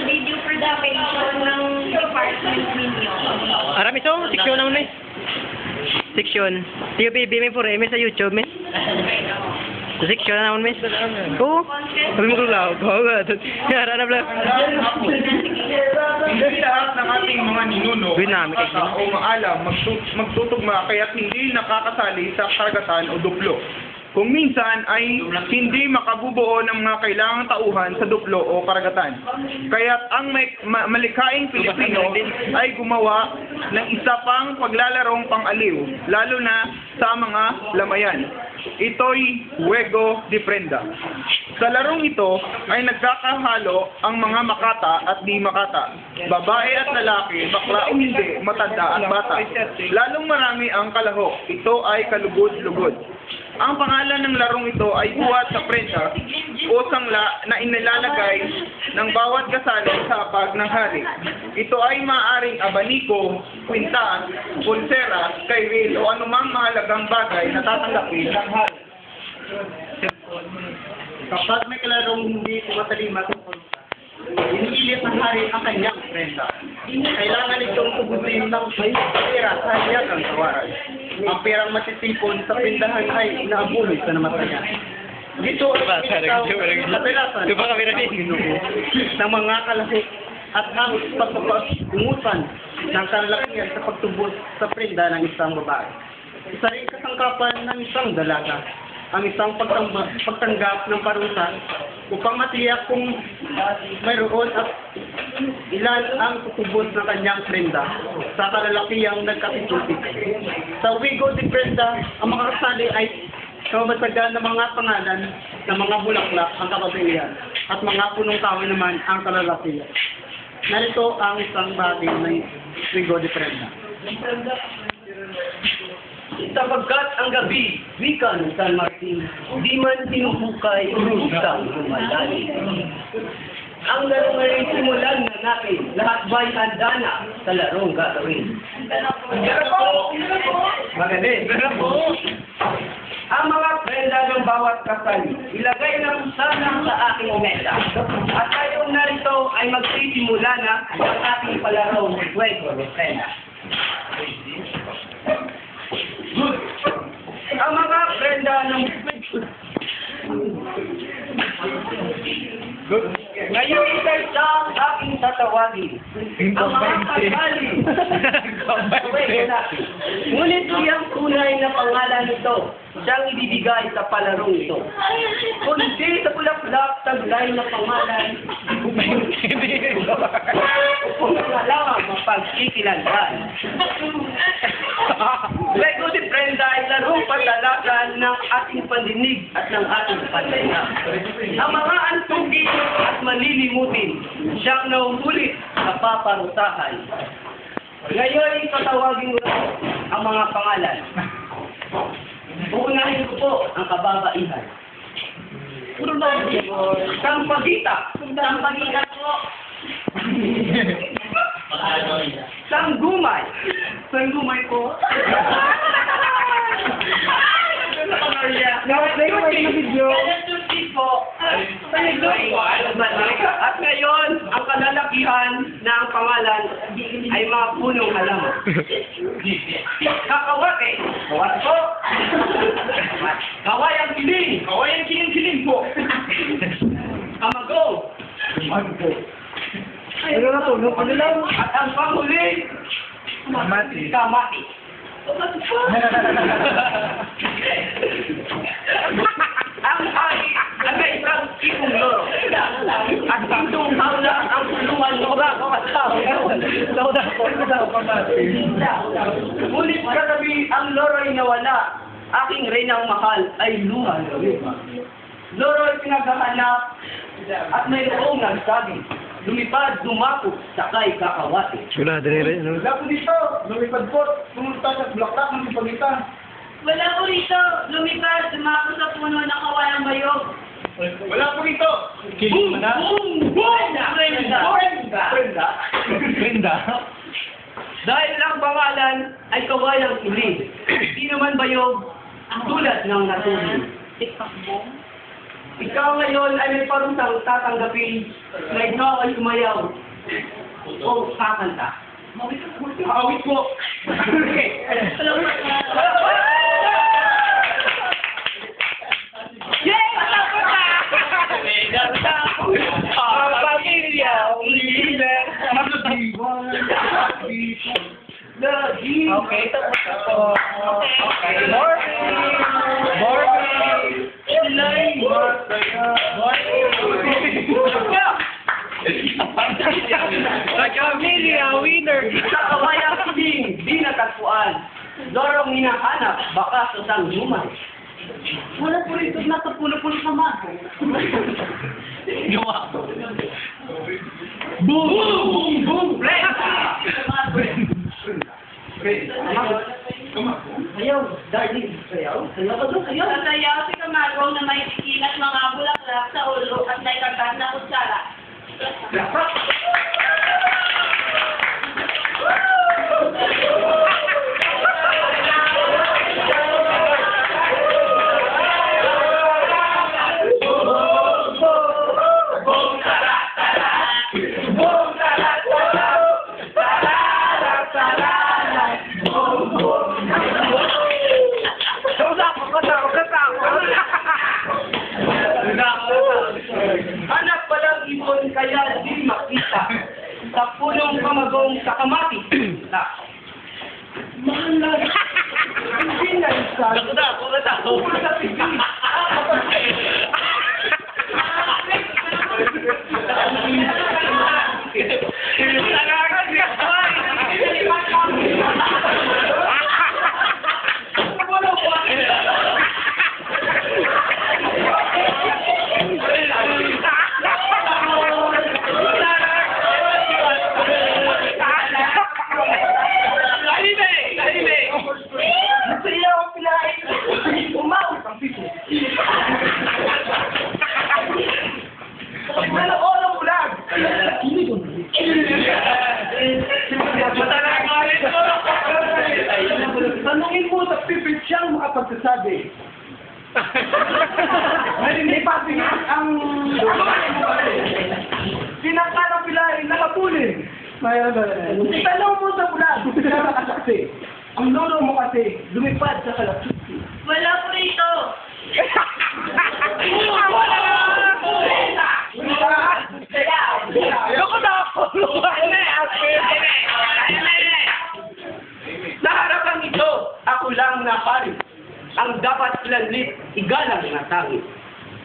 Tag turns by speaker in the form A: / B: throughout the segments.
A: video production ng department ninyo.
B: Arami so, seksyon naman may. Seksyon. Tiyo BB for MS sa YouTube may. Sa seksyon naman may. Oo. Sabi mo kung lao. Kaya na bla.
C: Hindi lahat ng ating mga ninuno
B: Dynamic,
C: o maalam magtutugma kaya't hindi nakakasali sa karagatan o duplo. Kung minsan ay hindi makabubuo ng mga kailangang tauhan sa duplo o karagatan. Kaya't ang malikhaing Pilipino ay gumawa ng isa pang paglalarong pang-aliw, lalo na sa mga lamayan. Ito'y Juego de Prenda. Sa larong ito ay nagkakahalo ang mga makata at di makata, babae at lalaki, bakla o hindi, matanda at bata. Lalong marami ang kalahok. Ito ay kalugod-lugod. Ang pangalan ng larong ito ay buhat sa prenda o sangla na inilalagay ng bawat kasali sa hapag ng hari. Ito ay maaaring abaniko, kwinta, pulsera, kaywil o anumang mahalagang bagay na tatanggapin ng hari. Kapag may kalarong hindi tumatalima sa pagkakas, iniilit ng hari ang kanyang prenda. Kailangan itong tubusin ng pera sa hayagang tawaran. Ang perang matitipon sa pindahan ay inaabuloy sa namatayan. Dito ay pinitaw sa perasan ng mga kalahok at ang pagpapaungutan ng kalalakihan sa pagtubos sa prenda ng isang babae. Isa rin kasangkapan ng isang dalaga ang isang pagtanggap ng parusa upang matiyak kung mayroon at ilan ang tutubos ng kanyang prenda sa kalalakihang nagkatitutik. Sa Juego de Prenda, ang mga kasali ay kababasagan ng mga pangalan ng mga bulaklak ang kapabilihan at mga punong kahoy naman ang kalalakihan. Narito ang isang bagay ng Juego de Prenda. Sapagkat ang gabi, wika ng San Martin, di man sinubukay, usang lumalali. Ang larong ay simulan na natin, lahat ba'y handa na sa larong gagawin. Magaling. Ang mga prenda ng bawat kasali, ilagay na sana sa aking mesa. At tayong narito ay magsisimula na ang ating palarong Juego de Prenda. Ang mga prenda ng ngayon ikay sa aking tatawagin. Ang mga kasali. Ngunit iyang tunay na pangalan nito, siyang ibibigay sa palarong ito. Kung hindi sa bulaklak taglay na pangalan, kung alam mapagkikilanlan. Juego de Prenda ay larong pagdalagan ng ating pandinig at ng ating pandaina. Ang mga antugin at malilimutin, siyang nauulit na paparusahan. Ngayon, tatawagin ko ang mga pangalan. Uunahin ko po ang kababaihan. Sampagita. Sampagita po. Sanggumay. Sanggumay po. At ngayon, ang kalalakihan na ang pangalan ay mga punong halaman. Kakawate. Kawate po. Kawayang kiling. Kawayang kiling po. Amago. Amago. Ano na to? Ano lang? At ang panghuli, kamati. Kamati. Ang hari ay may isang tipong loro. At itong hawla ang tulungan lora. Ngunit kagabi ang loro ay nawala. Aking reynang mahal ay luha. Loro ay pinaghahanap at mayroong nagsabi. Lumipad, dumako, sakay, kakawati.
B: Wala, dali rin.
C: Wala po dito. Lumipad po. Pumunta sa bulaklak ng pagita.
A: Wala po rito. Lumipad, dumako sa puno ng kawayang bayog.
C: Wala po dito.
A: Boom! Boom! Boom! Prenda!
C: Prenda. Prenda.
A: Dahil ang pangalan ay kawayang ilig. Di naman bayog tulad ng natulog. Tikpakbong.
C: Ikaw ngayon ay may parusang tatanggapin na ikaw ay sumayaw o kakanta. Awit po.
A: Yay! Matapos na!
C: Pamilya, leader. Okay, tapos na po. Okay, Morning! Ilay masaya. Pamilya, winner. Sa kawayang di natagpuan. Dorong hinahanap, baka sa sang human.
A: Wala po rito nakapulo-pulo sa mago.
C: Gawa. Boom! Boom! Boom! Ayaw, darling. Ayaw? Ayaw ka doon? Ayaw?
A: Sasayaw si Camargo na may ikinat mga bulaklak sa ulo at may kartas na kutsara.
C: Anak palang ibon kaya di makita sa punong kamagong sa kamati. Mahal na. Hindi na isa. Puro sa pipi. Tanungin mo sa pipit siyang makapagsasabi. Hindi pa ang pinakalang pilahin nakapulin. Tanong mo sa bulag, kaya nakasaksi. Ang lolo mo kasi lumipad sa kalapsuti.
A: Wala po rito.
C: Sa harapan ito, ako lang na pari. Ang dapat ilanlit, igalang na tangi.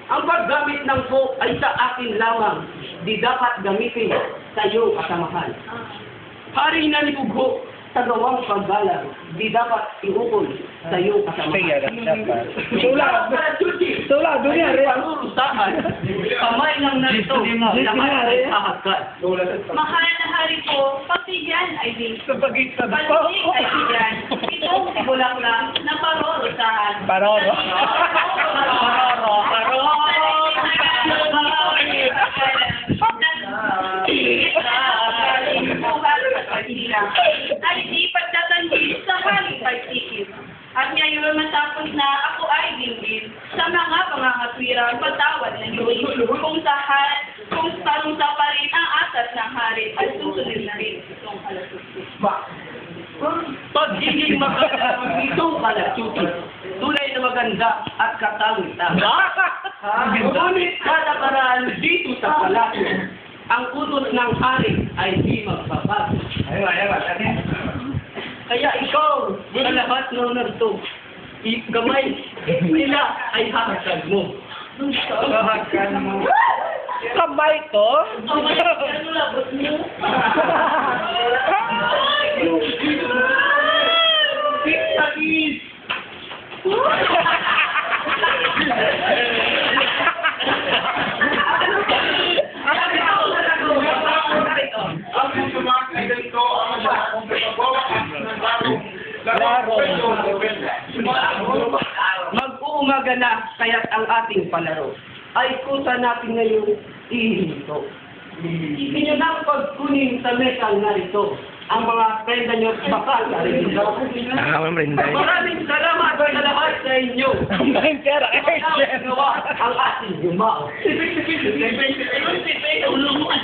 C: Ang paggamit ng po ay sa akin lamang, di dapat gamitin sa iyo kasamahan. Hari na libugho sa gawang paggalang, di dapat iukol sa iyo kasamahan. Tula, dunia, parurusahan, kamay lang narito, lahat ay sahagkan.
A: Mahal na hari ko, pagbigyan ay din. Paligid ay bigyan. Itong bulaklak na parurusahan.
B: Paroro.
A: Ay di pagtatanggil sa haling pagsikip. At ngayon matapos na ako ay dinggin sa mga pangangatwirang patawad ng Diyos. Kung sarungsa pa rin ang asat ng hari at susunod na rin itong kalasuti.
C: Pagiging maganda itong kalasuti, tunay na maganda at katangitan. Ngunit kada paraan dito sa palasyo, ang utos ng hari ay di magbabago. Kaya ikaw, sa lahat ng narito, gamay nila ay hahagkan mo. Hahagkan mo.
B: Kamay ko?
A: Ano labot mo?
C: Pizza-is!
D: Ang sumak ay ganito ang
C: Mag-uumaga na kaya't ang ating palaro ay kusa natin ngayon ihinto. Isinyo ng pagkunin sa mesang narito ang mga prenda nyo bakal.
B: Walang Brenda.
C: Maraming salamat sa lahat sa inyo.
B: Ang daming pera.
C: Gawa ang ating yuma. Ulo mo ka,